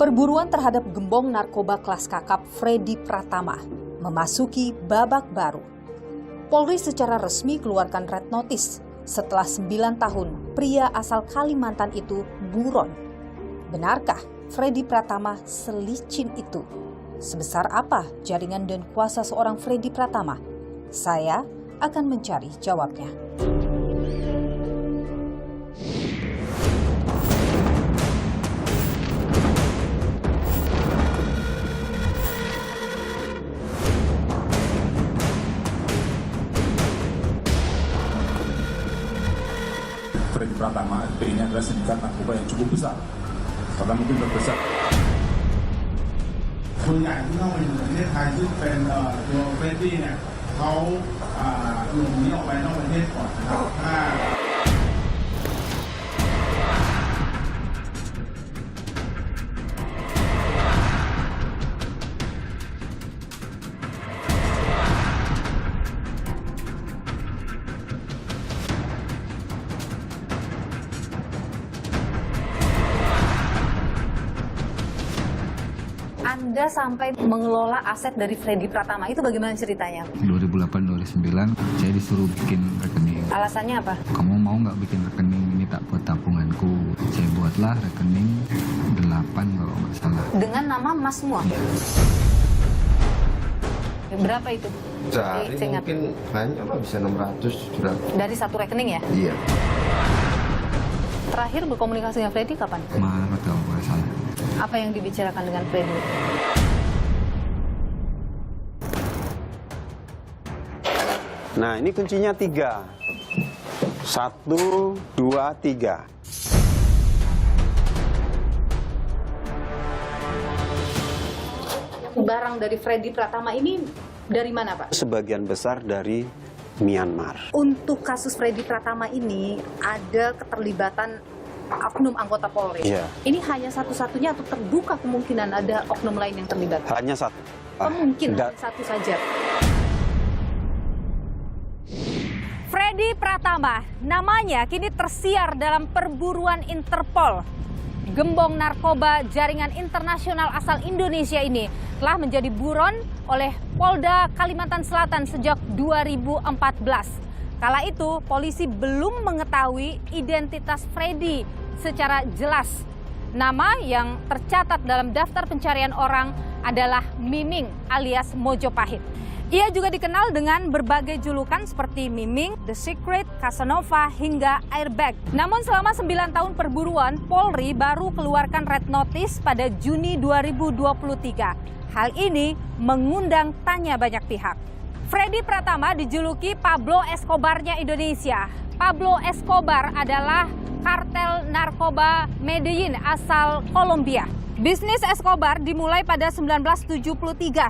Perburuan terhadap gembong narkoba kelas kakap Freddy Pratama memasuki babak baru. Polri secara resmi keluarkan red notice setelah 9 tahun pria asal Kalimantan itu buron. Benarkah Freddy Pratama selicin itu? Sebesar apa jaringan dan kuasa seorang Freddy Pratama? Saya akan mencari jawabnya. Freddy Pratama ini adalah sindikat narkoba yang cukup besar, bahkan mungkin terbesar. คนใหญ่ที่เข้ามาอยู่ในประเทศไทยซึ่งเป็นตัวเฟรดดี้เนี่ยเขาหลบหนีออกไปนอกประเทศก่อนนะครับ Anda sampai mengelola aset dari Freddy Pratama, itu bagaimana ceritanya? 2008-2009 saya disuruh bikin rekening. Alasannya apa? Kamu mau nggak bikin rekening ini tak buat tabunganku? Saya buatlah rekening 8 kalau nggak salah. Dengan nama Mas semua? Ya. Berapa itu? Sehari mungkin banyak, bisa 600, 700. Dari satu rekening ya? Iya. Terakhir berkomunikasi dengan Freddy kapan? Maret kalau nggak salah. Apa yang dibicarakan dengan Freddy? Nah, ini kuncinya 3. 1, 2, 3. Barang dari Freddy Pratama ini dari mana, Pak? Sebagian besar dari Myanmar. Untuk kasus Freddy Pratama ini ada keterlibatan oknum anggota Polri. Iya. Ini hanya satu-satunya atau terbuka kemungkinan ada oknum lain yang terlibat? Hanya satu. Mungkin hanya satu saja. Freddy Pratama, namanya kini tersiar dalam perburuan Interpol. Gembong narkoba jaringan internasional asal Indonesia ini telah menjadi buron oleh Polda Kalimantan Selatan sejak 2014. Kala itu, polisi belum mengetahui identitas Freddy secara jelas. Nama yang tercatat dalam daftar pencarian orang adalah Miming alias Mojopahit. Ia juga dikenal dengan berbagai julukan seperti Miming, The Secret, Casanova, hingga Airbag. Namun selama 9 tahun perburuan, Polri baru keluarkan red notice pada Juni 2023. Hal ini mengundang tanya banyak pihak. Freddy Pratama dijuluki Pablo Escobar-nya Indonesia. Pablo Escobar adalah kartel narkoba Medellin asal Kolombia. Bisnis Escobar dimulai pada 1973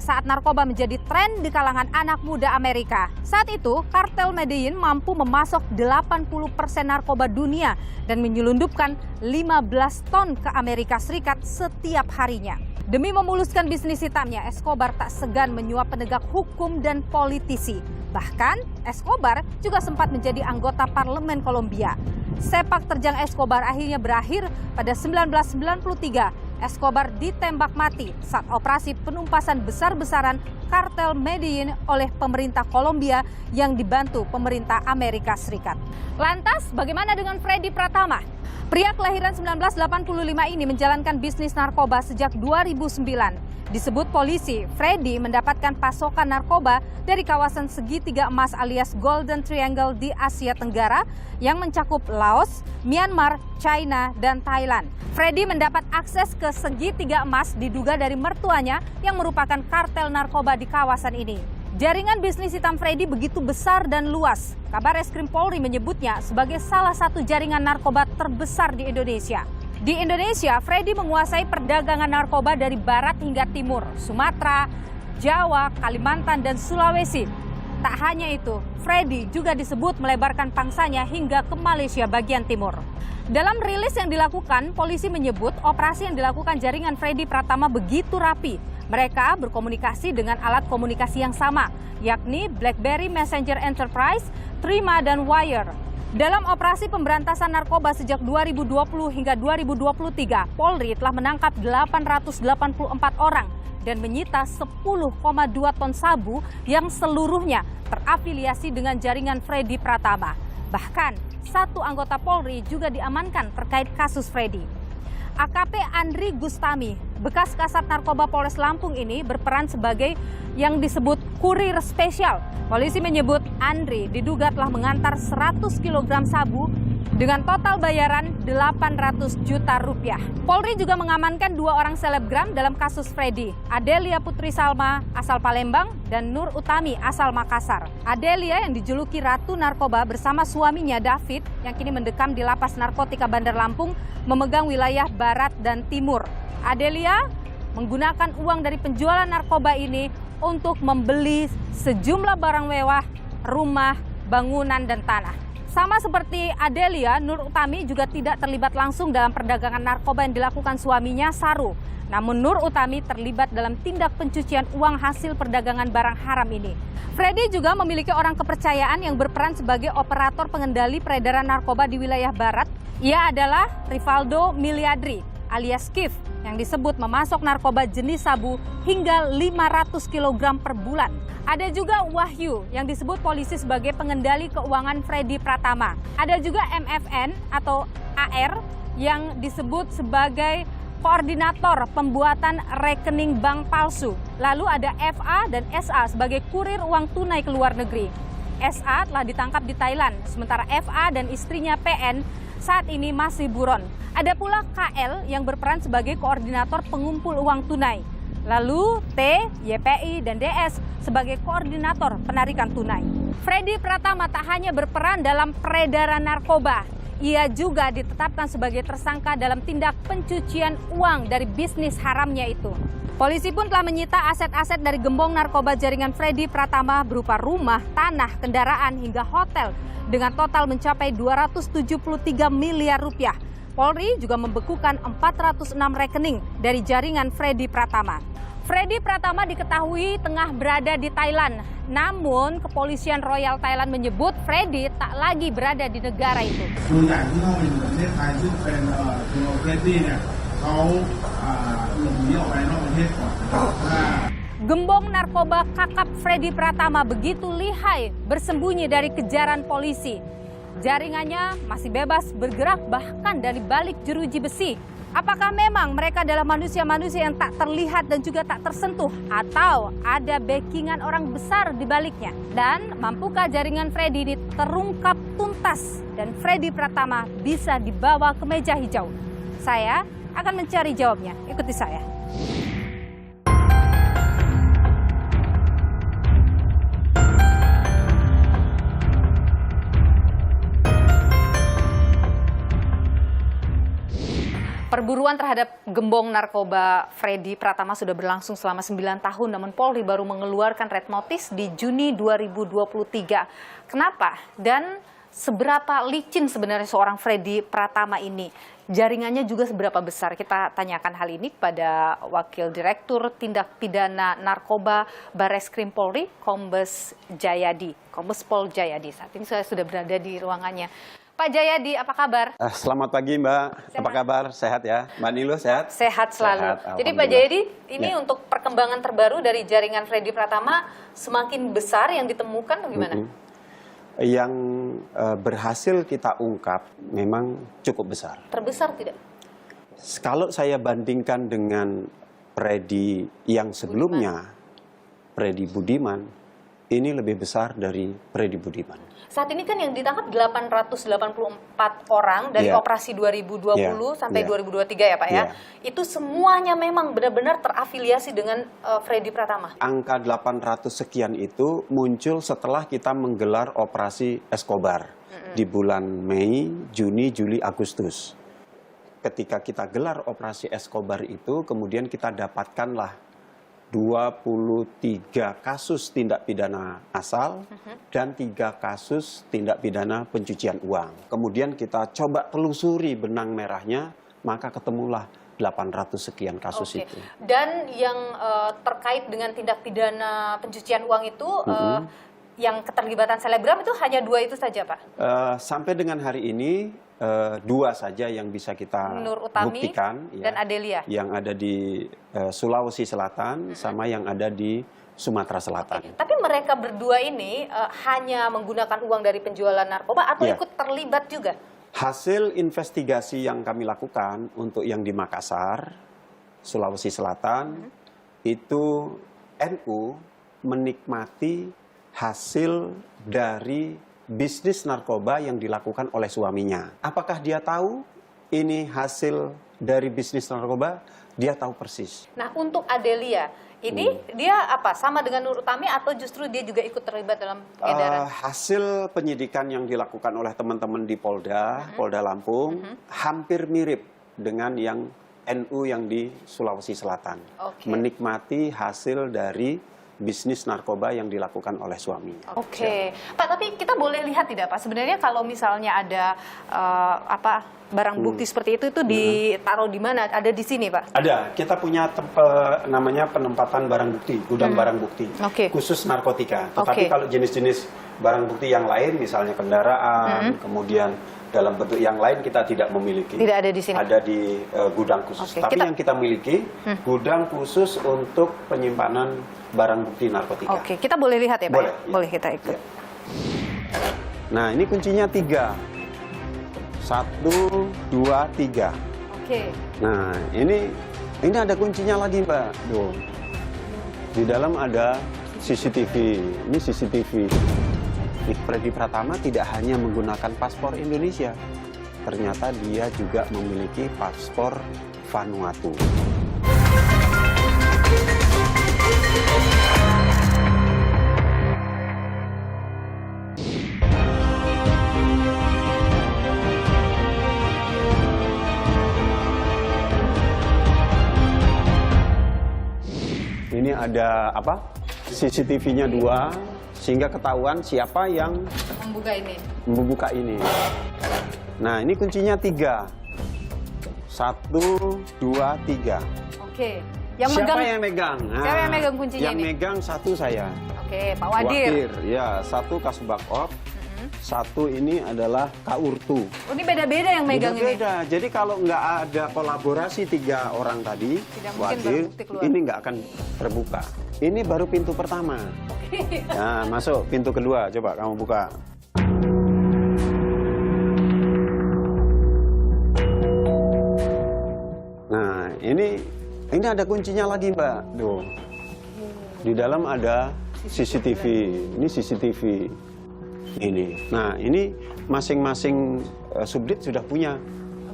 saat narkoba menjadi tren di kalangan anak muda Amerika. Saat itu, kartel Medellin mampu memasok 80% narkoba dunia dan menyelundupkan 15 ton ke Amerika Serikat setiap harinya. Demi memuluskan bisnis hitamnya, Escobar tak segan menyuap penegak hukum dan politisi. Bahkan, Escobar juga sempat menjadi anggota parlemen Kolombia. Sepak terjang Escobar akhirnya berakhir pada 1993. Escobar ditembak mati saat operasi penumpasan besar-besaran kartel Medellin oleh pemerintah Kolombia yang dibantu pemerintah Amerika Serikat. Lantas, bagaimana dengan Freddy Pratama? Pria kelahiran 1985 ini menjalankan bisnis narkoba sejak 2009. Disebut polisi, Freddy mendapatkan pasokan narkoba dari kawasan segitiga emas alias Golden Triangle di Asia Tenggara yang mencakup Laos, Myanmar, China, dan Thailand. Freddy mendapat akses ke segitiga emas diduga dari mertuanya yang merupakan kartel narkoba di kawasan ini. Jaringan bisnis hitam Freddy begitu besar dan luas. Kabar Reskrim Polri menyebutnya sebagai salah satu jaringan narkoba terbesar di Indonesia. Di Indonesia, Freddy menguasai perdagangan narkoba dari barat hingga timur, Sumatera, Jawa, Kalimantan, dan Sulawesi. Tak hanya itu, Freddy juga disebut melebarkan pangsanya hingga ke Malaysia bagian timur. Dalam rilis yang dilakukan, polisi menyebut operasi yang dilakukan jaringan Freddy Pratama begitu rapi. Mereka berkomunikasi dengan alat komunikasi yang sama, yakni BlackBerry Messenger Enterprise, Trima, dan Wire. Dalam operasi pemberantasan narkoba sejak 2020 hingga 2023, Polri telah menangkap 884 orang dan menyita 10,2 ton sabu yang seluruhnya terafiliasi dengan jaringan Freddy Pratama. Bahkan, satu anggota Polri juga diamankan terkait kasus Freddy. AKP Andri Gustami, bekas Kasat Narkoba Polres Lampung ini berperan sebagai yang disebut kurir spesial. Polisi menyebut Andri diduga telah mengantar 100 kg sabu dengan total bayaran 800 juta rupiah. Polri juga mengamankan 2 orang selebgram dalam kasus Freddy, Adelia Putri Salma asal Palembang dan Nur Utami asal Makassar. Adelia yang dijuluki Ratu Narkoba bersama suaminya David yang kini mendekam di Lapas Narkotika Bandar Lampung memegang wilayah Barat dan Timur. Adelia menggunakan uang dari penjualan narkoba ini untuk membeli sejumlah barang mewah, rumah, bangunan, dan tanah. Sama seperti Adelia, Nur Utami juga tidak terlibat langsung dalam perdagangan narkoba yang dilakukan suaminya Saru. Namun Nur Utami terlibat dalam tindak pencucian uang hasil perdagangan barang haram ini. Freddy juga memiliki orang kepercayaan yang berperan sebagai operator pengendali peredaran narkoba di wilayah Barat. Ia adalah Rivaldo Miliadri alias Kif yang disebut memasok narkoba jenis sabu hingga 500 kg per bulan. Ada juga Wahyu yang disebut polisi sebagai pengendali keuangan Freddy Pratama. Ada juga MFN atau AR yang disebut sebagai koordinator pembuatan rekening bank palsu. Lalu ada FA dan SA sebagai kurir uang tunai ke luar negeri. SA telah ditangkap di Thailand, sementara FA dan istrinya PN saat ini masih buron. Ada pula KL yang berperan sebagai koordinator pengumpul uang tunai. Lalu T, YPI, dan DS sebagai koordinator penarikan tunai. Freddy Pratama tak hanya berperan dalam peredaran narkoba, ia juga ditetapkan sebagai tersangka dalam tindak pencucian uang dari bisnis haramnya itu. Polisi pun telah menyita aset-aset dari gembong narkoba jaringan Freddy Pratama berupa rumah, tanah, kendaraan, hingga hotel dengan total mencapai 273 miliar rupiah. Polri juga membekukan 406 rekening dari jaringan Freddy Pratama. Freddy Pratama diketahui tengah berada di Thailand. Namun, Kepolisian Royal Thailand menyebut Freddy tak lagi berada di negara itu. ตัวอย่างที่เข้ามาอยู่ประเทศไทยซึ่งเป็นตัวเฟรดดี้เนี่ยเขาหลบหนีออกไปนอกประเทศก่อนนะครับ Gembong narkoba kakap Freddy Pratama begitu lihai bersembunyi dari kejaran polisi. Jaringannya masih bebas bergerak bahkan dari balik jeruji besi. Apakah memang mereka adalah manusia-manusia yang tak terlihat dan juga tak tersentuh? Atau ada backingan orang besar di baliknya? Dan mampukah jaringan Freddy ini terungkap tuntas dan Freddy Pratama bisa dibawa ke meja hijau? Saya akan mencari jawabnya. Ikuti saya. Perburuan terhadap gembong narkoba Freddy Pratama sudah berlangsung selama 9 tahun, namun Polri baru mengeluarkan red notice di Juni 2023. Kenapa? Dan seberapa licin sebenarnya seorang Freddy Pratama ini? Jaringannya juga seberapa besar? Kita tanyakan hal ini pada Wakil Direktur Tindak Pidana Narkoba Barreskrim Polri, Kombes Jayadi. Kombes Pol Jayadi. Saat ini saya sudah berada di ruangannya. Pak Jayadi, apa kabar? Selamat pagi Mbak, Sehat. apa kabar? Sehat ya? Mbak Nilo sehat? Sehat selalu. Sehat, jadi Pak Jayadi, ini Ya. untuk perkembangan terbaru dari jaringan Freddy Pratama semakin besar yang ditemukan atau gimana? Yang berhasil kita ungkap memang cukup besar. Terbesar tidak? Kalau saya bandingkan dengan Freddy yang sebelumnya, Freddy Budiman, ini lebih besar dari Freddy Budiman. Saat ini kan yang ditangkap 884 orang dari Yeah. operasi 2020 sampai Yeah. 2023 ya Pak ya. Yeah. Itu semuanya memang benar-benar terafiliasi dengan Freddy Pratama. Angka 800 sekian itu muncul setelah kita menggelar operasi Escobar di bulan Mei, Juni, Juli, Agustus. Ketika kita gelar operasi Escobar itu, kemudian kita dapatkanlah 23 kasus tindak pidana asal dan 3 kasus tindak pidana pencucian uang. Kemudian kita coba telusuri benang merahnya, maka ketemulah 800 sekian kasus itu. Dan yang terkait dengan tindak pidana pencucian uang itu yang keterlibatan selebgram itu hanya 2 itu saja, Pak? Sampai dengan hari ini 2 saja yang bisa kita Nur Utami buktikan, dan Adelia. yang ada di Sulawesi Selatan sama yang ada di Sumatera Selatan. Tapi mereka berdua ini hanya menggunakan uang dari penjualan narkoba atau Iya. ikut terlibat juga? Hasil investigasi yang kami lakukan untuk yang di Makassar, Sulawesi Selatan, itu NU menikmati hasil dari bisnis narkoba yang dilakukan oleh suaminya. Apakah dia tahu ini hasil dari bisnis narkoba? Dia tahu persis. Nah, untuk Adelia, ini dia apa? Sama dengan Nur Utami atau justru dia juga ikut terlibat dalam peredaran? Hasil penyidikan yang dilakukan oleh teman-teman di Polda Lampung, hampir mirip dengan yang NU yang di Sulawesi Selatan. Oke. Menikmati hasil dari bisnis narkoba yang dilakukan oleh suaminya. Oke, Pak, tapi kita boleh lihat tidak, Pak? Sebenarnya kalau misalnya ada barang bukti seperti itu ditaruh di mana? Ada di sini, Pak? Ada, kita punya namanya penempatan barang bukti, gudang barang bukti, Oke. khusus narkotika. Tetapi Oke. kalau jenis-jenis barang bukti yang lain, misalnya kendaraan, kemudian dalam bentuk yang lain kita tidak memiliki. Tidak ada di sini. Ada di gudang khusus. Oke, Tapi kita- yang kita miliki gudang khusus untuk penyimpanan barang bukti narkotika. Oke, kita boleh lihat ya, Pak? Boleh, Ya? iya. Boleh kita ikut. Nah, ini kuncinya 3. 1, 2, 3. Oke. Nah, ini ada kuncinya lagi, Mbak. Tuh. Di dalam ada CCTV. Ini CCTV. Freddy Pratama tidak hanya menggunakan paspor Indonesia. Ternyata dia juga memiliki paspor Vanuatu. Ini ada apa? CCTV-nya 2, sehingga ketahuan siapa yang Membuka ini. membuka ini. Nah, ini kuncinya 3. 1, 2, 3. Oke. Yang Siapa megang. yang megang? Nah, Siapa yang megang kuncinya yang ini? megang 1 saya. Oke, Pak Wadir. Ya, 1 Kasubag Op. 1 ini adalah Kaurtu. Oh, ini beda-beda yang megang ini. Beda-beda. Jadi kalau nggak ada kolaborasi 3 orang tadi, Tidak mungkin Wadir, barang bukti keluar. ini nggak akan terbuka. Ini baru pintu pertama. Nah, masuk pintu kedua. Coba kamu buka. Nah, ini ada kuncinya lagi, Mbak. Tuh. Di dalam ada CCTV. Ini CCTV. Ini. Nah, ini masing-masing subdit sudah punya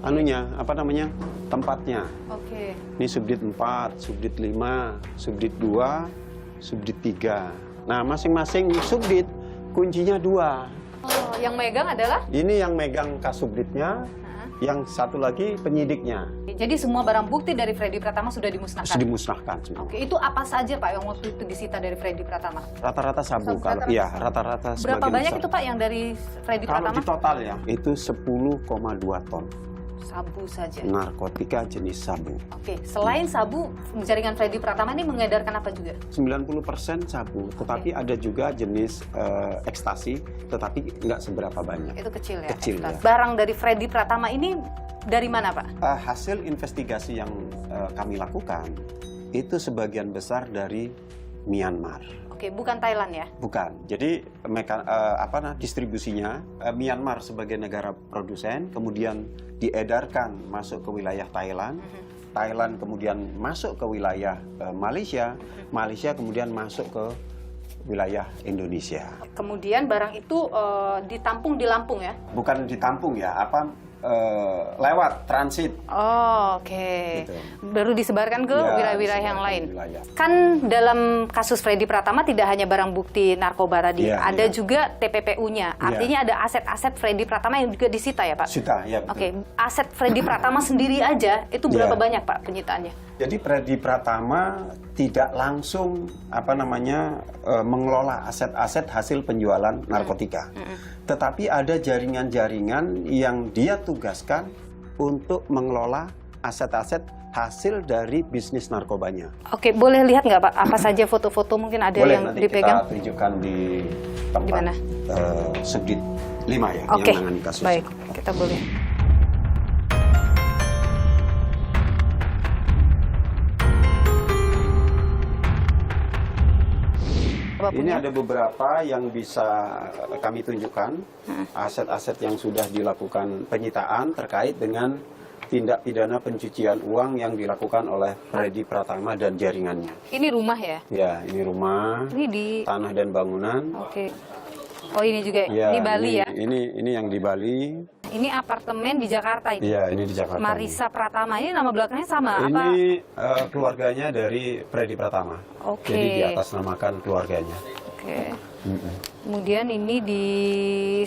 anunya, apa namanya? Tempatnya. Oke. Ini subdit 4, subdit 5, subdit 2, subdit 3. Nah, masing-masing subdit kuncinya 2. Oh, yang megang adalah? Ini yang megang kasubditnya, yang satu lagi penyidiknya. Jadi semua barang bukti dari Freddy Pratama sudah dimusnahkan? Sudah dimusnahkan semua. Oke, itu apa saja, Pak, yang waktu itu disita dari Freddy Pratama? Rata-rata sabu, Rata-rata kalau iya, rata-rata Berapa sebagian banyak besar. itu, Pak, yang dari Freddy Kalau Pratama? di total ya, itu 10,2 ton Sabu saja. narkotika jenis sabu. Oke, selain sabu, jaringan Freddy Pratama ini mengedarkan apa juga? 90% sabu, tetapi ada juga jenis ekstasi, tetapi nggak seberapa banyak. Itu kecil ya? Kecil, Ekstasi. ya. Barang dari Freddy Pratama ini dari mana, Pak? Hasil investigasi yang kami lakukan, itu sebagian besar dari Myanmar. Oke, bukan Thailand ya? Bukan. Jadi distribusinya Myanmar sebagai negara produsen, kemudian diedarkan masuk ke wilayah Thailand. Thailand kemudian masuk ke wilayah Malaysia. Malaysia kemudian masuk ke wilayah Indonesia. Kemudian barang itu ditampung di Lampung ya? Bukan ditampung ya, lewat transit. Oh, oke. Gitu. Baru disebarkan ke Ya, wilayah-wilayah yang lain. wilayah. Kan dalam kasus Freddy Pratama tidak hanya barang bukti narkoba tadi, Iya, ada iya. juga TPPU-nya. Artinya ada aset-aset Freddy Pratama yang juga disita ya, Pak? Sudah, ya betul. Oke, aset Freddy Pratama sendiri aja itu berapa Iya. banyak, Pak, penyitaannya? Jadi Freddy Pratama tidak langsung mengelola aset-aset hasil penjualan narkotika. Tetapi ada jaringan-jaringan yang dia tugaskan untuk mengelola aset-aset hasil dari bisnis narkobanya. Oke, boleh lihat nggak Pak? Apa saja foto-foto mungkin ada Boleh, yang nanti dipegang? kita tunjukkan di tempat Di mana? Subdit 5 ya, Oke, yang menangani kasus. baik. Kita boleh. Ini ada beberapa yang bisa kami tunjukkan, aset-aset yang sudah dilakukan penyitaan terkait dengan tindak pidana pencucian uang yang dilakukan oleh Freddy Pratama dan jaringannya. Ini rumah ya? Ya, ini rumah, Ini di... tanah dan bangunan. Oke. Oh ini juga, Ya, ini Bali ya? Ini yang di Bali. Ini apartemen di Jakarta ini? Iya, ini di Jakarta. Marisa Pratama, ini nama belakangnya sama? Apa? Ini keluarganya dari Freddy Pratama. Oke. Jadi di atas namakan keluarganya. Oke. Kemudian ini di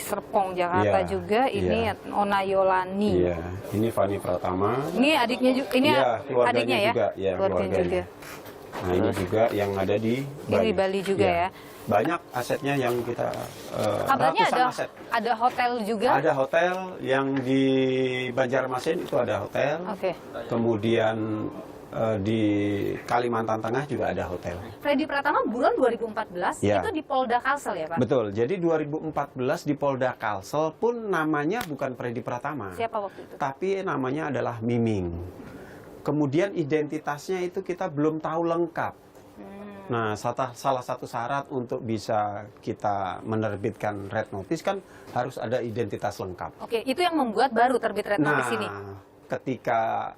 Serpong, Jakarta Iya, juga. Ini iya. Ona Yolani. Iya, ini Fani Pratama. Ini adiknya juga, ini Iya, keluarganya adiknya ya? juga, ya, keluarganya keluarganya. juga. Nah, ini juga yang ada di Bali. Ini Bali juga ya? Banyak asetnya yang kita Kabarnya ratusan aset. ada hotel juga? Ada hotel yang di Banjarmasin itu ada hotel. Oke. Kemudian di Kalimantan Tengah juga ada hotel. Freddy Pratama buron 2014 Ya. itu di Polda Kalsel ya Pak? Betul. Jadi 2014 di Polda Kalsel pun namanya bukan Freddy Pratama. Siapa waktu itu? Tapi namanya adalah Miming. Kemudian identitasnya itu kita belum tahu lengkap. Nah, salah satu syarat untuk bisa kita menerbitkan red notice kan harus ada identitas lengkap. Oke, itu yang membuat baru terbit red notice ini. Ketika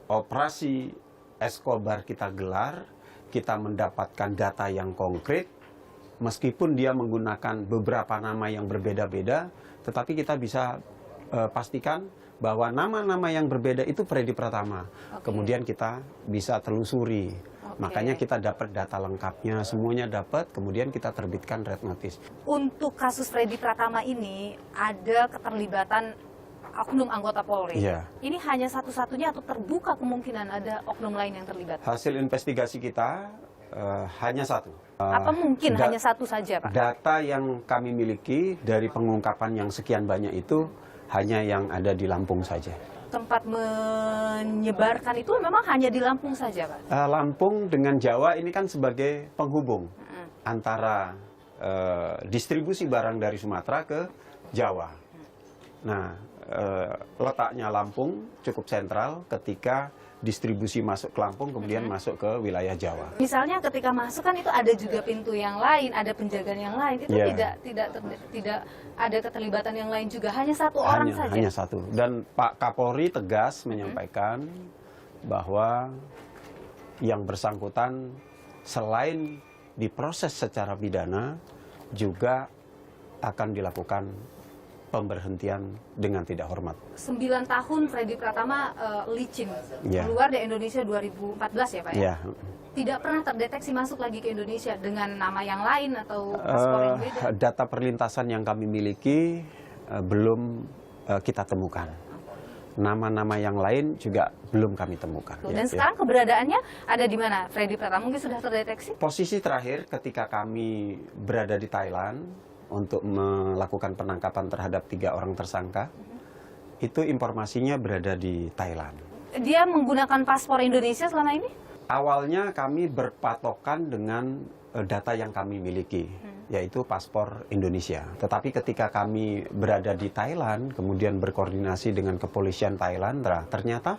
operasi Escobar kita gelar, kita mendapatkan data yang konkret, meskipun dia menggunakan beberapa nama yang berbeda-beda, tetapi kita bisa pastikan bahwa nama-nama yang berbeda itu Freddy Pratama. Kemudian kita bisa telusuri. Makanya kita dapat data lengkapnya, semuanya dapat, kemudian kita terbitkan red notice. Untuk kasus Freddy Pratama ini ada keterlibatan oknum anggota Polri. Iya. Ini hanya satu-satunya atau terbuka kemungkinan ada oknum lain yang terlibat? Hasil investigasi kita hanya satu. Apa mungkin hanya satu saja, Pak? Data yang kami miliki dari pengungkapan yang sekian banyak itu hanya yang ada di Lampung saja. Tempat menyebarkan itu memang hanya di Lampung saja, Pak? Lampung dengan Jawa ini kan sebagai penghubung antara distribusi barang dari Sumatera ke Jawa. Nah, letaknya Lampung cukup sentral ketika distribusi masuk ke Lampung kemudian masuk ke wilayah Jawa. Misalnya ketika masuk kan itu ada juga pintu yang lain, ada penjagaan yang lain, itu tidak ada keterlibatan yang lain juga, hanya satu orang saja. Hanya satu. Dan Pak Kapolri tegas menyampaikan bahwa yang bersangkutan selain diproses secara pidana juga akan dilakukan pemberhentian dengan tidak hormat. 9 tahun Freddy Pratama licin, Ya. keluar dari Indonesia 2014 ya Pak ya? Ya. Tidak pernah terdeteksi masuk lagi ke Indonesia dengan nama yang lain atau paspor yang beda? Data perlintasan yang kami miliki belum kita temukan. Nama-nama yang lain juga belum kami temukan. Dan sekarang keberadaannya ada di mana? Freddy Pratama mungkin sudah terdeteksi? Posisi terakhir ketika kami berada di Thailand untuk melakukan penangkapan terhadap 3 orang tersangka, itu informasinya berada di Thailand. Dia menggunakan paspor Indonesia selama ini? Awalnya kami berpatokan dengan data yang kami miliki, yaitu paspor Indonesia. Tetapi ketika kami berada di Thailand, kemudian berkoordinasi dengan kepolisian Thailand, ternyata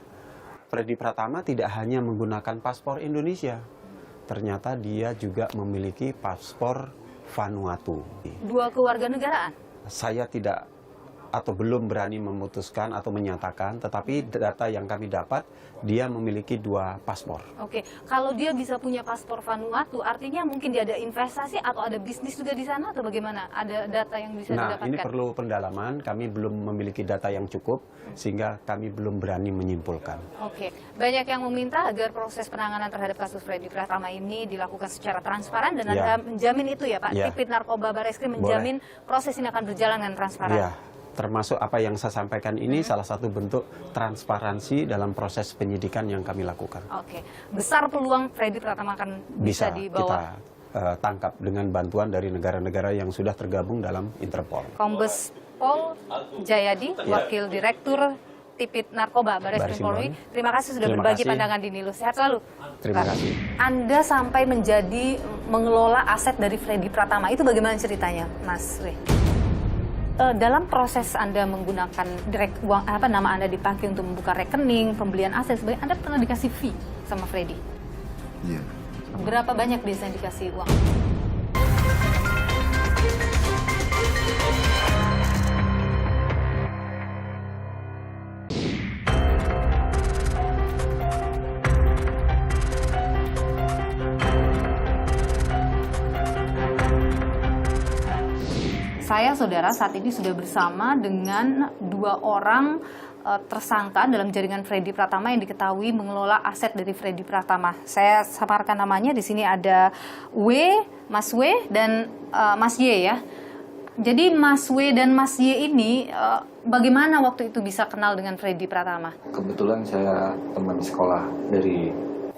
Freddy Pratama tidak hanya menggunakan paspor Indonesia, ternyata dia juga memiliki paspor Vanuatu. 2 kewarganegaraan? Saya tidak atau belum berani memutuskan atau menyatakan, tetapi data yang kami dapat, dia memiliki 2 paspor. Oke, kalau dia bisa punya paspor Vanuatu, artinya mungkin dia ada investasi atau ada bisnis juga di sana atau bagaimana? Ada data yang bisa didapatkan? Nah, ini perlu pendalaman, kami belum memiliki data yang cukup, sehingga kami belum berani menyimpulkan. Oke, banyak yang meminta agar proses penanganan terhadap kasus Freddy Pratama ini dilakukan secara transparan dan Anda menjamin itu ya Pak? Ya. Tipit Narkoba Barreskrim menjamin proses ini akan berjalan dengan transparan? Ya, termasuk apa yang saya sampaikan ini salah satu bentuk transparansi dalam proses penyidikan yang kami lakukan. Oke, besar peluang Freddy Pratama akan bisa dibawa. Kita tangkap dengan bantuan dari negara-negara yang sudah tergabung dalam Interpol. Kombes Pol Jayadi, Wakil Direktur Tipit Narkoba Baris Krim Polri. Terima kasih sudah Terima berbagi kasih. pandangan di Nilus. Sehat selalu. Terima Pak. kasih. Anda sampai menjadi mengelola aset dari Freddy Pratama. Itu bagaimana ceritanya, Mas Weh? Dalam proses Anda menggunakan uang, nama Anda dipakai untuk membuka rekening, pembelian aset, sebenarnya Anda pernah dikasih fee sama Freddy? Iya. Berapa banyak biasanya dikasih uang? Saya, saudara, saat ini sudah bersama dengan 2 orang tersangka dalam jaringan Freddy Pratama yang diketahui mengelola aset dari Freddy Pratama. Saya samarkan namanya, di sini ada W, Mas W, dan Mas Y ya. Jadi Mas W dan Mas Y ini bagaimana waktu itu bisa kenal dengan Freddy Pratama? Kebetulan saya teman sekolah dari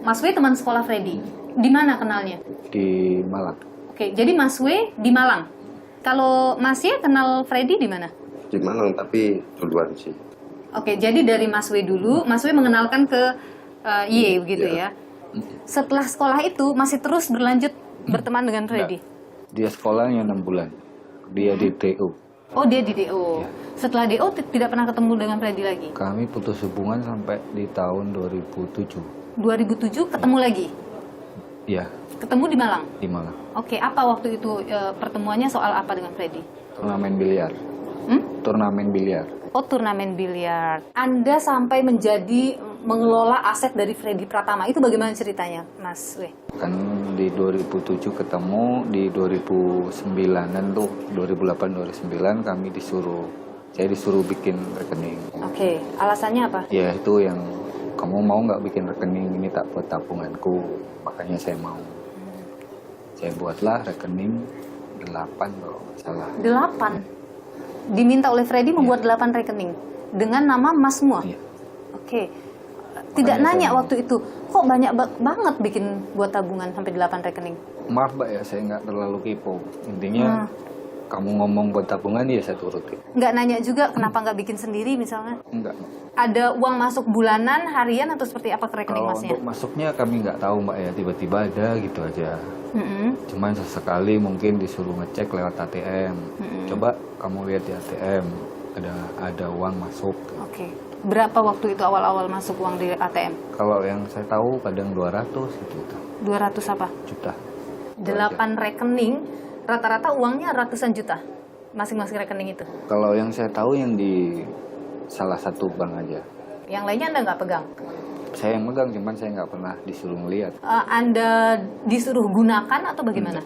Mas W teman sekolah Freddy. Di mana kenalnya? di Malang. Oke, jadi Mas W di Malang. Kalau Mas Y kenal Freddy di mana? Di Malang tapi duluan sih. Oke, jadi dari Mas W dulu, Mas W mengenalkan ke Y begitu ya. Setelah sekolah itu masih terus berlanjut berteman dengan Freddy. Dia sekolahnya 6 bulan. Dia di TU. Oh, dia di DO. Setelah DO tidak pernah ketemu dengan Freddy lagi. Kami putus hubungan sampai di tahun 2007. 2007 ketemu lagi. Ya, Ketemu di Malang. di Malang. Oke, apa waktu itu pertemuannya soal apa dengan Freddy? Turnamen biliar. Turnamen biliar. Oh, turnamen biliar. Anda sampai menjadi mengelola aset dari Freddy Pratama. Itu bagaimana ceritanya, Mas W? Kan di 2007 ketemu, di 2009-an tuh, 2008-2009 kami saya disuruh bikin rekening. Oke, alasannya apa? Ya itu yang, kamu mau nggak bikin rekening ini tak buat tabunganku, makanya saya mau. Saya buatlah rekening 8 kalau nggak salah. 8. Diminta oleh Freddy membuat 8 rekening dengan nama Mas semua. Iya. Oke. Tidak Makanya nanya saya- waktu itu, kok banyak banget bikin buat tabungan sampai 8 rekening? Maaf Mbak ya, saya nggak terlalu kepo. Intinya kamu ngomong buat tabungan ya saya turutin. Nggak nanya juga kenapa nggak bikin sendiri misalnya? Enggak. Ada uang masuk bulanan, harian, atau seperti apa ke rekening Kalau Masnya? untuk masuknya kami nggak tahu Mbak ya, tiba-tiba ada gitu aja. Mm-mm. Cuman sesekali mungkin disuruh ngecek lewat ATM. Coba kamu lihat di ATM, ada uang masuk. Oke. Berapa waktu itu awal-awal masuk uang di ATM? Kalau yang saya tahu kadang 200 gitu. 200 apa? Juta. 8 rekening, rata-rata uangnya ratusan juta masing-masing rekening itu. Kalau yang saya tahu yang di salah satu bank aja. Yang lainnya Anda nggak pegang? Saya yang megang, cuman saya nggak pernah disuruh ngeliat. Anda disuruh gunakan atau bagaimana?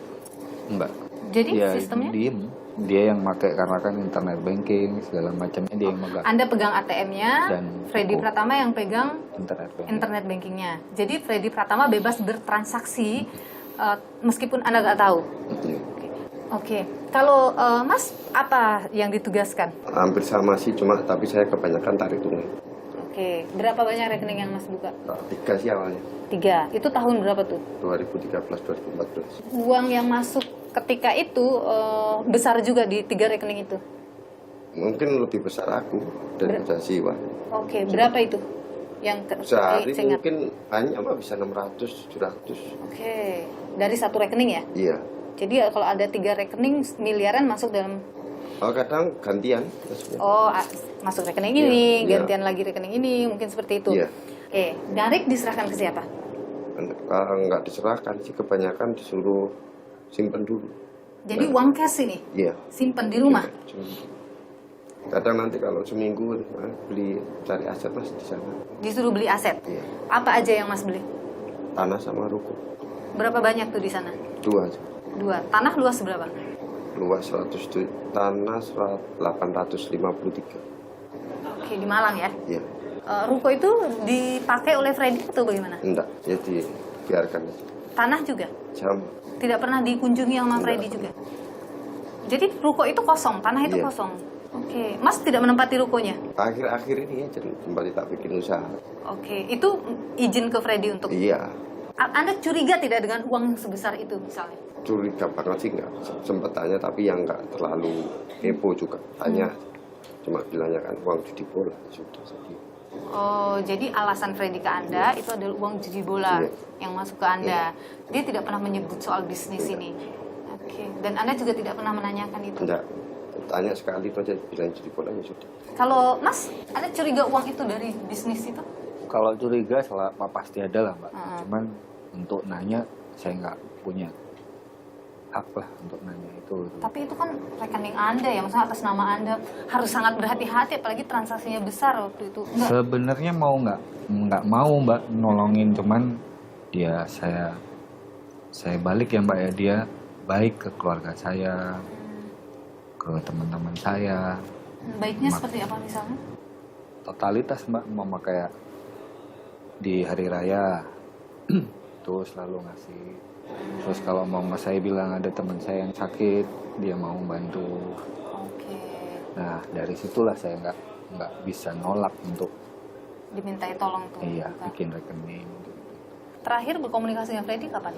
Enggak. Jadi Dia sistemnya? diem. Dia yang pakai karena kan internet banking segala macamnya dia yang megang. Anda pegang ATM-nya, Dan Freddy aku. Pratama yang pegang Internet banking. internet banking-nya. Jadi Freddy Pratama bebas bertransaksi meskipun Anda nggak tahu. Oke. Kalau Mas, apa yang ditugaskan? Hampir sama sih, cuma tapi saya kebanyakan tarik tunai. Oke. Berapa banyak rekening yang Mas buka? 3 sih awalnya. 3. Itu tahun berapa tuh? 2013-2014. Uang yang masuk ketika itu besar juga di 3 rekening itu. Mungkin lebih besar aku daripada Siwa. Oke, berapa itu? Yang Sehari saya ingat. mungkin banyak mah bisa 600, 700. Oke, dari satu rekening ya? Iya. Jadi kalau ada 3 rekening miliaran masuk dalam Oh, kadang gantian maksudnya. masuk rekening ini, Iya. gantian lagi rekening ini, mungkin seperti itu. Iya. Oke, Darik diserahkan ke siapa? Kalau nggak diserahkan sih kebanyakan disuruh simpen dulu. Jadi uang cash ini Iya. simpen di rumah. Kadang nanti kalau seminggu beli cari aset mas di sana. Disuruh beli aset. Iya. Apa aja yang Mas beli? Tanah sama ruko. Berapa banyak tuh di sana? 2 aja. 2. Tanah luas berapa? Luas 100 tuh, tanah 853. Oke, di Malang ya. Iya. Ruko itu dipakai oleh Freddy atau bagaimana? Enggak, jadi biarkan aja. Tanah juga? Sama. Tidak pernah dikunjungi sama Freddy juga? Jadi ruko itu kosong, tanah itu Iya. kosong? Oke, Mas tidak menempati rukonya? Akhir-akhir ini aja kembali tak bikin usaha. Oke, itu izin ke Freddy untuk... Iya. Anda curiga tidak dengan uang yang sebesar itu misalnya? Curiga banget sih enggak. Sempet tanya tapi yang enggak terlalu kepo juga. Tanya. Cuma bilangnya kan uang judi bola, sudah jadi. Oh, jadi alasan Freddy ke Anda itu adalah uang judi bola Iya. yang masuk ke Anda. Dia tidak pernah menyebut soal bisnis ini. Oke. Dan Anda juga tidak pernah menanyakan itu. Enggak, tanya sekali itu aja bilang judi bola ya sudah. Kalau Mas, Anda curiga uang itu dari bisnis itu? Kalau curiga salah pasti ada lah Mbak. Cuman untuk nanya saya nggak punya hak lah untuk nanya itu. Tapi itu kan rekening Anda ya, maksudnya atas nama Anda harus sangat berhati-hati, apalagi transaksinya besar waktu itu. Enggak. Sebenarnya mau nggak mau Mbak nolongin, cuman dia saya balik ya Mbak ya, dia baik ke keluarga saya, ke teman-teman saya. Baiknya seperti apa misalnya? Totalitas Mbak, mama kayak di hari raya tuh selalu ngasih. Terus kalau mau saya bilang ada teman saya yang sakit, dia mau bantu. Oke. Nah dari situlah saya nggak bisa nolak untuk Dimintai tolong tuh. iya bukan? bikin rekening. Terakhir berkomunikasi dengan Freddy kapan?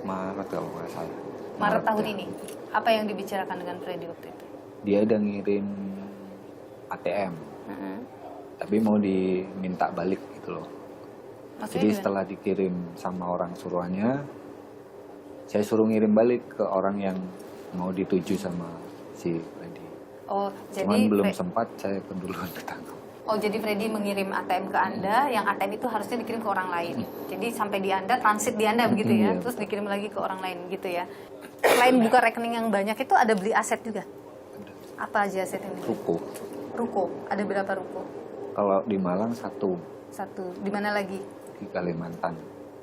Maret kalau nggak salah. Maret tahun ya. ini. Apa yang dibicarakan dengan Freddy waktu itu? Dia udah ngirim ATM, tapi mau diminta balik gitu loh. Maksudnya Jadi gimana? setelah dikirim sama orang suruhannya, saya suruh ngirim balik ke orang yang mau dituju sama si Freddy. Oh, jadi Cuman belum sempat, saya keduluan ketangkap. Oh, jadi Freddy mengirim ATM ke Anda, yang ATM itu harusnya dikirim ke orang lain. Jadi sampai di Anda, transit di Anda begitu ya, Iya. terus dikirim lagi ke orang lain gitu ya. Selain buka rekening yang banyak itu ada beli aset juga? Apa aja aset ini? Ruko. Ruko. Ada berapa ruko? Kalau di Malang satu, Satu. Di mana lagi? di Kalimantan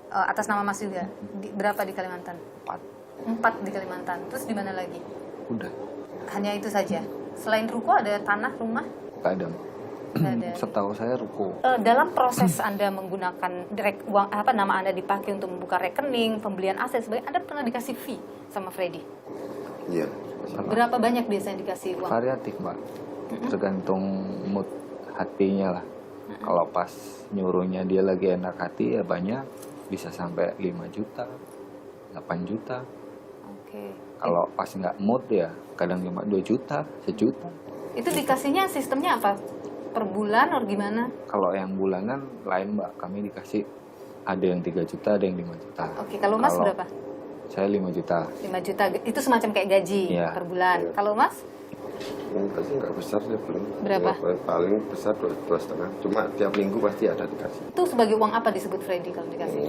Atas nama Mas juga? Berapa di Kalimantan? 4. 4 di Kalimantan. Terus di mana lagi? Udah, Hanya itu saja. Selain ruko ada tanah, rumah? nggak ada. Nggak ada. Setahu saya ruko. Dalam proses Anda menggunakan uang nama Anda dipakai untuk membuka rekening, pembelian aset sebagainya, Anda pernah dikasih fee sama Freddy? Iya. Berapa banyak biasanya dikasih uang? Variatif Mbak, tergantung mood hatinya lah. Kalau pas nyuruhnya dia lagi enak hati ya banyak, bisa sampai 5 juta, 8 juta. Oke. Kalau pas nggak mood ya kadang cuma 2 juta, 1 juta. Itu dikasihnya sistemnya apa? Per bulan atau gimana? Kalau yang bulanan lain Mbak, kami dikasih ada yang 3 juta, ada yang 5 juta. Oke, kalau Mas berapa? Saya 5 juta. 5 juta, itu semacam kayak gaji Iya. per bulan. Kalau Mas? Yang pasti nggak besar ya belum. Berapa? Paling besar 2,5. Cuma tiap minggu pasti ada dikasih. Itu sebagai uang apa disebut Freddy kalau dikasih?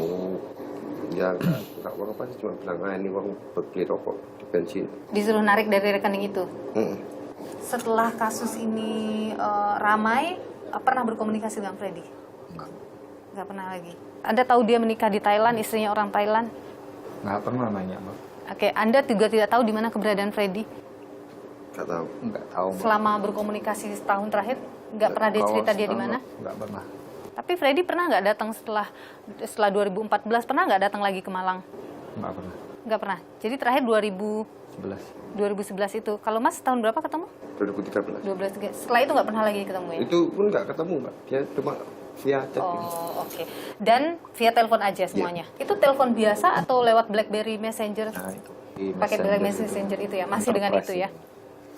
Ya nggak uang apa sih, cuma bilang ini uang buat beli rokok di bensin. Disuruh narik dari rekening itu? Mm-mm. Setelah kasus ini ramai, pernah berkomunikasi dengan Freddy? Enggak. Nggak pernah lagi. Anda tahu dia menikah di Thailand, istrinya orang Thailand? Nggak pernah nanya Mbak. Oke, Anda juga tidak tahu di mana keberadaan Freddy? Nggak tahu. Nggak tahu Mbak. Selama berkomunikasi setahun terakhir, nggak pernah dia Kalau cerita dia di setahun mana? Nggak pernah. Tapi Freddy pernah nggak datang setelah 2014, pernah nggak datang lagi ke Malang? Nggak pernah. Nggak pernah. Jadi terakhir 2011 itu. Kalau Mas tahun berapa ketemu? 2013. 12. Setelah itu nggak pernah lagi ketemu ya? Itu pun nggak ketemu Mbak. Dia cuma via chat. Gitu. Oh, oke. Dan via telepon aja semuanya. Itu telepon biasa atau lewat BlackBerry Messenger? Nah itu. Di Pakai BlackBerry Messenger itu ya? Masih dengan itu ya?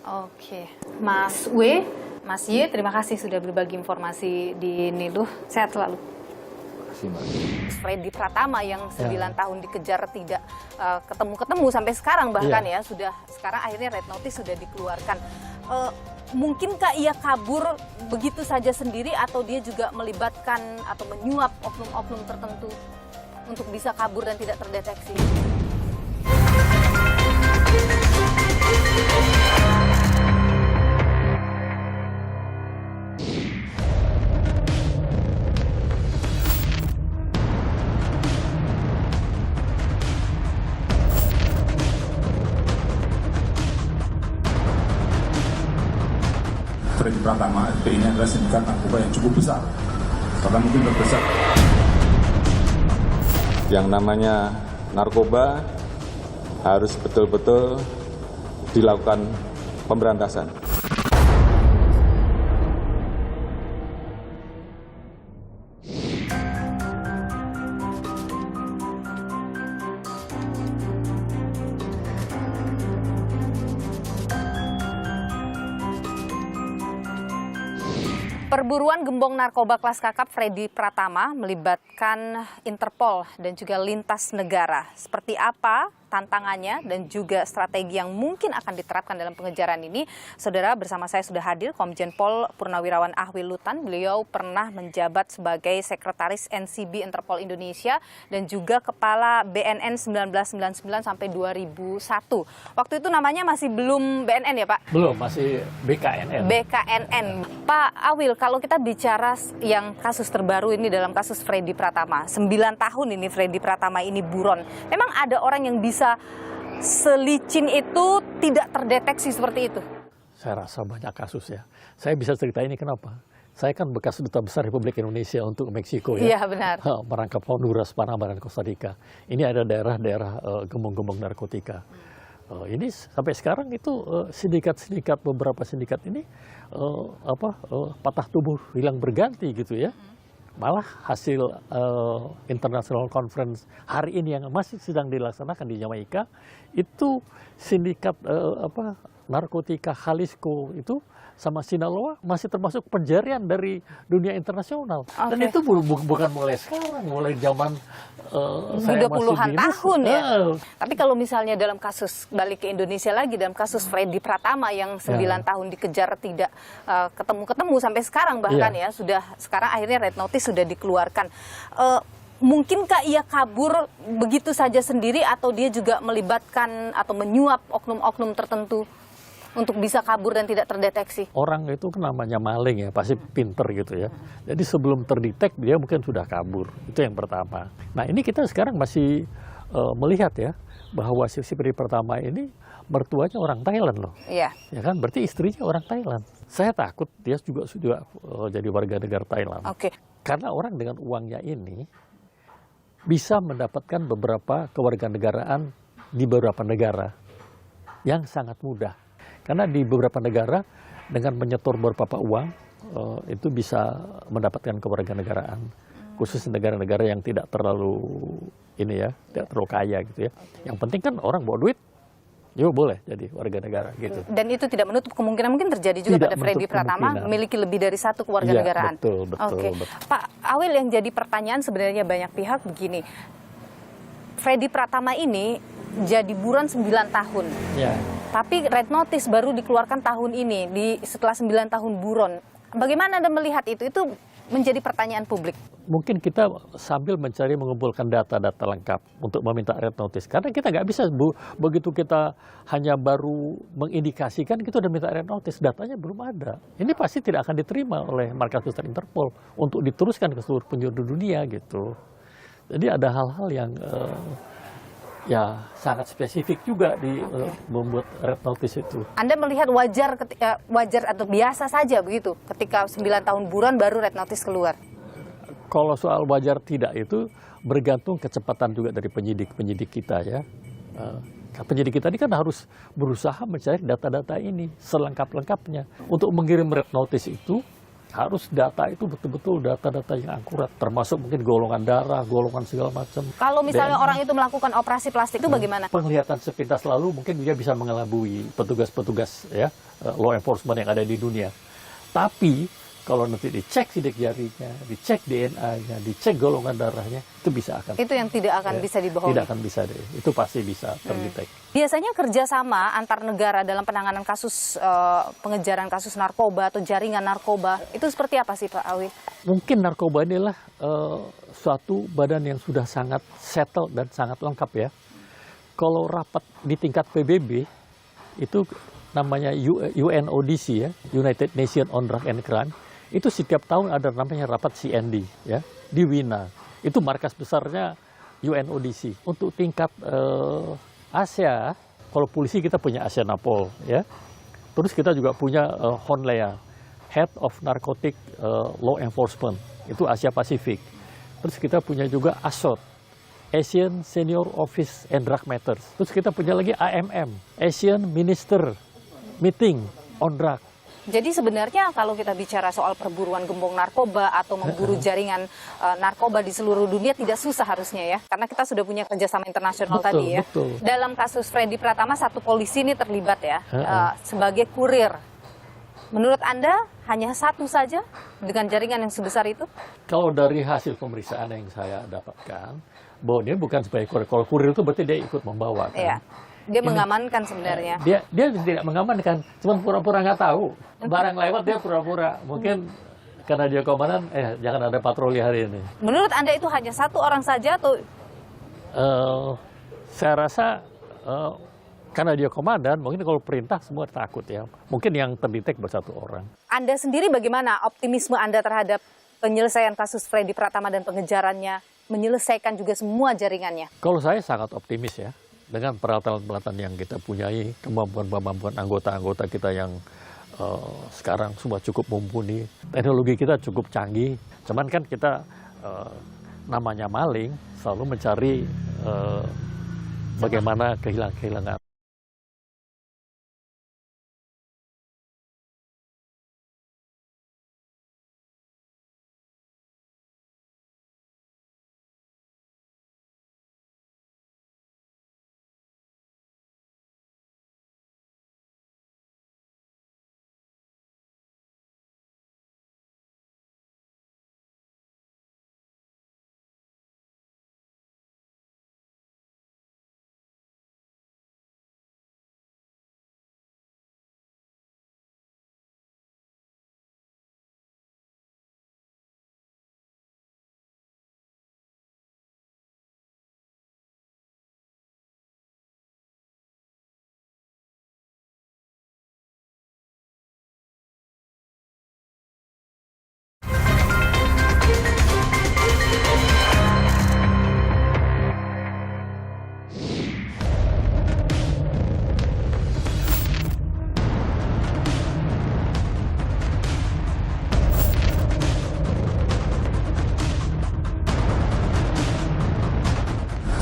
Oke. Mas W, Mas Y, terima kasih sudah berbagi informasi di Niluh. Sehat selalu. Terima kasih Mbak. Freddy Pratama yang 9 tahun dikejar tidak ketemu-ketemu sampai sekarang bahkan ya, sudah sekarang akhirnya red notice sudah dikeluarkan. Mungkinkah ia kabur begitu saja sendiri atau dia juga melibatkan atau menyuap oknum-oknum tertentu untuk bisa kabur dan tidak terdeteksi? Freddy Pratama FP ini adalah sindikat narkoba yang cukup besar, bahkan mungkin terbesar. Yang namanya narkoba harus betul-betul dilakukan pemberantasan. Perburuan gembong narkoba kelas kakap Freddy Pratama melibatkan Interpol dan juga lintas negara. Seperti apa tantangannya dan juga strategi yang mungkin akan diterapkan dalam pengejaran ini? Saudara, bersama saya sudah hadir Komjen Pol Purnawirawan Ahwi Lutan. Beliau pernah menjabat sebagai Sekretaris NCB Interpol Indonesia dan juga Kepala BNN 1999 sampai 2001. Waktu itu namanya masih belum BNN ya Pak? Belum, masih BKNN. BKNN. Pak Awil, kalau kita bicara yang kasus terbaru ini dalam kasus Freddy Pratama, 9 tahun ini Freddy Pratama ini buron. Memang ada orang yang bisa selicin itu tidak terdeteksi seperti itu? Saya rasa banyak kasus ya. Saya bisa cerita ini kenapa? Saya kan bekas Duta Besar Republik Indonesia untuk Meksiko ya. Iya benar. Merangkap Honduras, Panama, dan Costa Rica. Ini ada daerah-daerah gembong-gembong narkotika. Ini sampai sekarang itu sindikat-sindikat, beberapa sindikat ini patah tubuh hilang berganti gitu ya. Malah hasil International Conference hari ini yang masih sedang dilaksanakan di Jamaika itu sindikat narkotika Jalisco itu sama Sinaloa masih termasuk pencarian dari dunia internasional. Dan itu bukan mulai sekarang, mulai zaman saya sudah puluhan tahun ya. Tapi kalau misalnya dalam kasus balik ke Indonesia lagi, dalam kasus Freddy Pratama yang 9 tahun dikejar tidak ketemu-ketemu sampai sekarang bahkan ya, sudah sekarang akhirnya red notice sudah dikeluarkan. Mungkinkah ia kabur begitu saja sendiri atau dia juga melibatkan atau menyuap oknum-oknum tertentu untuk bisa kabur dan tidak terdeteksi? Orang itu kan namanya maling ya, pasti pinter gitu ya. Jadi sebelum terdetek dia mungkin sudah kabur. Itu yang pertama. Nah ini kita sekarang masih melihat ya, bahwa si Freddy Pratama ini mertuanya orang Thailand loh. Iya. Ya kan, berarti istrinya orang Thailand. Saya takut dia juga jadi warga negara Thailand. Oke. Karena orang dengan uangnya ini bisa mendapatkan beberapa kewarganegaraan di beberapa negara yang sangat mudah. Karena di beberapa negara dengan menyetor beberapa uang itu bisa mendapatkan kewarganegaraan, khusus negara-negara yang tidak terlalu tidak terlalu kaya gitu ya. Yang penting kan orang bawa duit, juga boleh jadi warga negara gitu. Dan itu tidak menutup kemungkinan mungkin terjadi juga pada Freddy Pratama memiliki lebih dari satu kewarganegaraan. Ya, betul. Pak Awil, yang jadi pertanyaan sebenarnya banyak pihak begini, Freddy Pratama ini jadi buron 9 tahun. Ya. Tapi red notice baru dikeluarkan tahun ini setelah 9 tahun buron. Bagaimana Anda melihat itu? Itu menjadi pertanyaan publik. Mungkin kita sambil mengumpulkan data-data lengkap untuk meminta red notice. Karena kita nggak bisa begitu kita hanya baru mengindikasikan kita udah minta red notice, datanya belum ada. Ini pasti tidak akan diterima oleh markas besar Interpol untuk diteruskan ke seluruh penjuru dunia gitu. Jadi ada hal-hal yang sangat spesifik juga di membuat red notice itu. Anda melihat wajar atau biasa saja begitu ketika 9 tahun buron baru red notice keluar? Kalau soal wajar tidak itu bergantung kecepatan juga dari penyidik kita ya. Penyidik kita ini kan harus berusaha mencari data-data ini selengkap-lengkapnya. Untuk mengirim red notice itu harus data itu betul-betul data-data yang akurat, termasuk mungkin golongan darah, golongan segala macam. Kalau misalnya orang itu melakukan operasi plastik itu bagaimana? Penglihatan sepintas lalu mungkin dia bisa mengelabui petugas-petugas ya, law enforcement yang ada di dunia. Tapi kalau nanti dicek sidik jarinya, dicek DNA-nya, dicek golongan darahnya, itu bisa akan. Itu yang tidak akan bisa dibohongi. Tidak akan bisa deh, itu pasti bisa terdetek. Biasanya kerjasama antar negara dalam penanganan kasus pengejaran kasus narkoba atau jaringan narkoba itu seperti apa sih Pak Awi? Mungkin narkoba inilah suatu badan yang sudah sangat settle dan sangat lengkap ya. Kalau rapat di tingkat PBB itu namanya UNODC ya, United Nations on Drug and Crime. Itu setiap tahun ada namanya rapat CND ya di Wina. Itu markas besarnya UNODC. Untuk tingkat Asia, kalau polisi kita punya ASEANAPOL ya. Terus kita juga punya HONLEA, Head of Narcotic Law Enforcement. Itu Asia Pasifik. Terus kita punya juga ASOT, Asian Senior Office and Drug Matters. Terus kita punya lagi AMM, Asian Minister Meeting on Drug. Jadi sebenarnya kalau kita bicara soal perburuan gembong narkoba atau memburu jaringan narkoba di seluruh dunia tidak susah harusnya ya. Karena kita sudah punya kerjasama internasional tadi ya. Betul. Dalam kasus Freddy Pratama, satu polisi ini terlibat ya sebagai kurir Menurut Anda hanya satu saja dengan jaringan yang sebesar itu? Kalau dari hasil pemeriksaan yang saya dapatkan, bahwa dia bukan sebagai kurir. Kalau kurir itu berarti dia ikut membawa. Kan? Iya. Dia mengamankan sebenarnya. Dia tidak mengamankan, cuma pura-pura nggak tahu. Barang lewat dia pura-pura. Mungkin karena dia komandan, jangan ada patroli hari ini. Menurut Anda itu hanya satu orang saja atau? Saya rasa karena dia komandan, mungkin kalau perintah semua takut ya. Mungkin yang terdetek bersatu orang. Anda sendiri bagaimana optimisme Anda terhadap penyelesaian kasus Freddy Pratama dan pengejarannya, menyelesaikan juga semua jaringannya? Kalau saya sangat optimis ya. Dengan peralatan-peralatan yang kita punyai, kemampuan-kemampuan anggota-anggota kita yang sekarang semua cukup mumpuni. Teknologi kita cukup canggih. Cuman kan kita namanya maling, selalu mencari bagaimana kehilangan.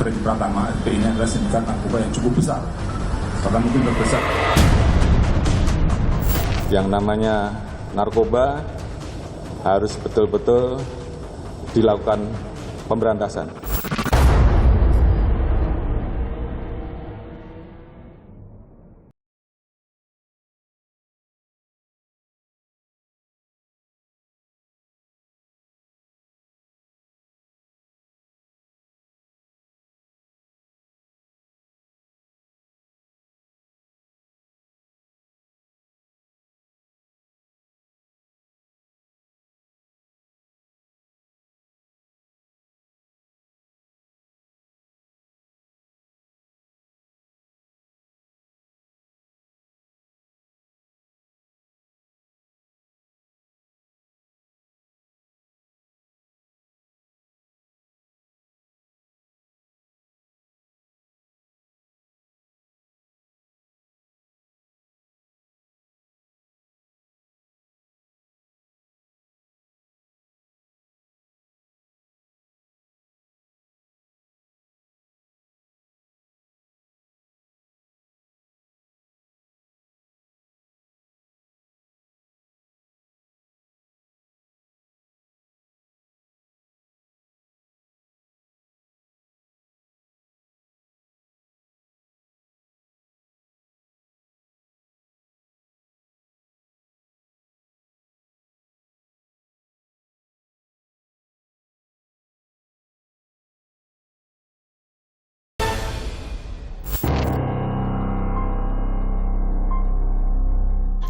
Freddy Pratama FPI ini adalah sindikat narkoba yang cukup besar, bahkan mungkin terbesar. Yang namanya narkoba harus betul-betul dilakukan pemberantasan.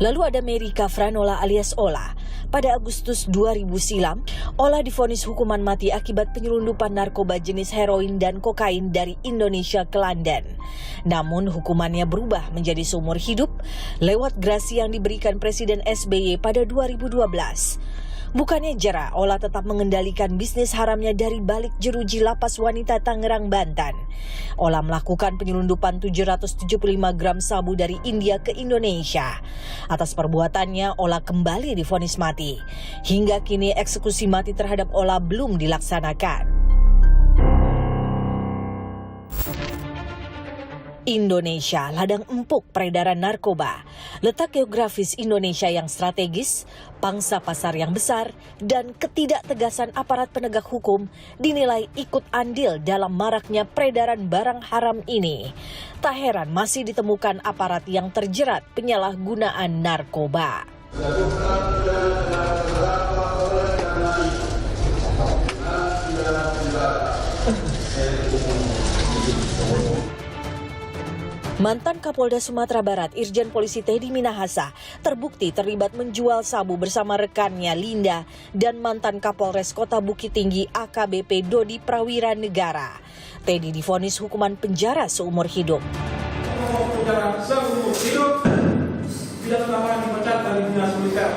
Lalu ada Mary Kafranola alias Ola. Pada Agustus 2000 silam, Ola divonis hukuman mati akibat penyelundupan narkoba jenis heroin dan kokain dari Indonesia ke London. Namun hukumannya berubah menjadi seumur hidup lewat grasi yang diberikan Presiden SBY pada 2012. Bukannya jera, Ola tetap mengendalikan bisnis haramnya dari balik jeruji lapas wanita Tangerang, Banten. Ola melakukan penyelundupan 775 gram sabu dari India ke Indonesia. Atas perbuatannya, Ola kembali divonis mati. Hingga kini eksekusi mati terhadap Ola belum dilaksanakan. Indonesia, ladang empuk peredaran narkoba. Letak geografis Indonesia yang strategis, pangsa pasar yang besar, dan ketidaktegasan aparat penegak hukum dinilai ikut andil dalam maraknya peredaran barang haram ini. Tak heran masih ditemukan aparat yang terjerat penyalahgunaan narkoba. Mantan Kapolda Sumatera Barat, Irjen Polisi Teddy Minahasa, terbukti terlibat menjual sabu bersama rekannya Linda dan mantan Kapolres Kota Bukit Tinggi AKBP Dodi Prawira Negara. Teddy divonis hukuman penjara seumur hidup. Penjara seumur hidup, tidak lama dipecat dari dinas militer.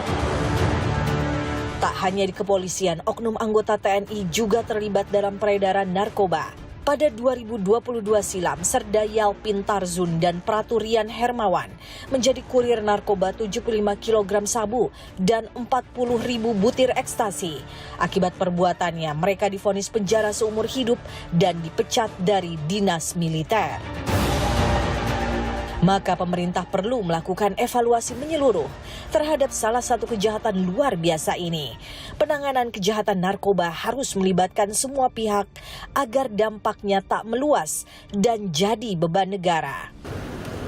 Tak hanya di kepolisian, oknum anggota TNI juga terlibat dalam peredaran narkoba. Pada 2022 silam, Serda Yalpin Tarzun dan Praturian Hermawan menjadi kurir narkoba 75 kg sabu dan 40.000 butir ekstasi. Akibat perbuatannya, mereka divonis penjara seumur hidup dan dipecat dari dinas militer. Maka pemerintah perlu melakukan evaluasi menyeluruh terhadap salah satu kejahatan luar biasa ini. Penanganan kejahatan narkoba harus melibatkan semua pihak agar dampaknya tak meluas dan jadi beban negara.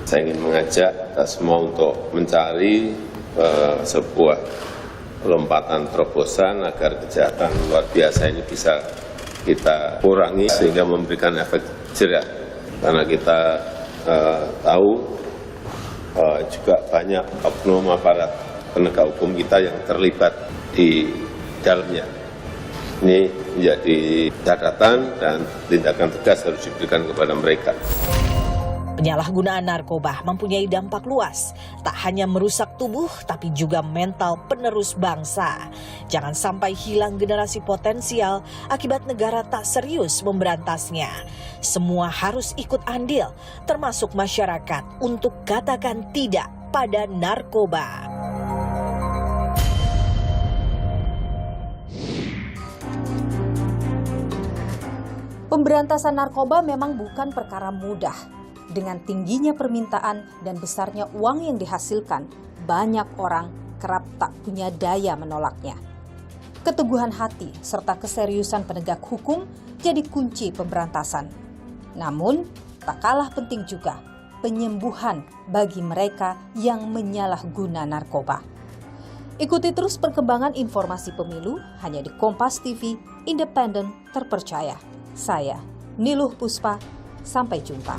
Saya ingin mengajak kita semua untuk mencari sebuah lompatan terobosan agar kejahatan luar biasa ini bisa kita kurangi sehingga memberikan efek jerah. Karena kita tahu juga banyak oknum aparat penegak hukum kita yang terlibat di dalamnya. Ini menjadi catatan dan tindakan tegas harus diberikan kepada mereka. Penyalahgunaan narkoba mempunyai dampak luas, tak hanya merusak tubuh tapi juga mental penerus bangsa. Jangan sampai hilang generasi potensial akibat negara tak serius memberantasnya. Semua harus ikut andil, termasuk masyarakat, untuk katakan tidak pada narkoba. Pemberantasan narkoba memang bukan perkara mudah. Dengan tingginya permintaan dan besarnya uang yang dihasilkan, banyak orang kerap tak punya daya menolaknya. Keteguhan hati serta keseriusan penegak hukum jadi kunci pemberantasan. Namun, tak kalah penting juga penyembuhan bagi mereka yang menyalahguna narkoba. Ikuti terus perkembangan informasi pemilu hanya di Kompas TV, independen, terpercaya. Saya, Niluh Puspa, sampai jumpa.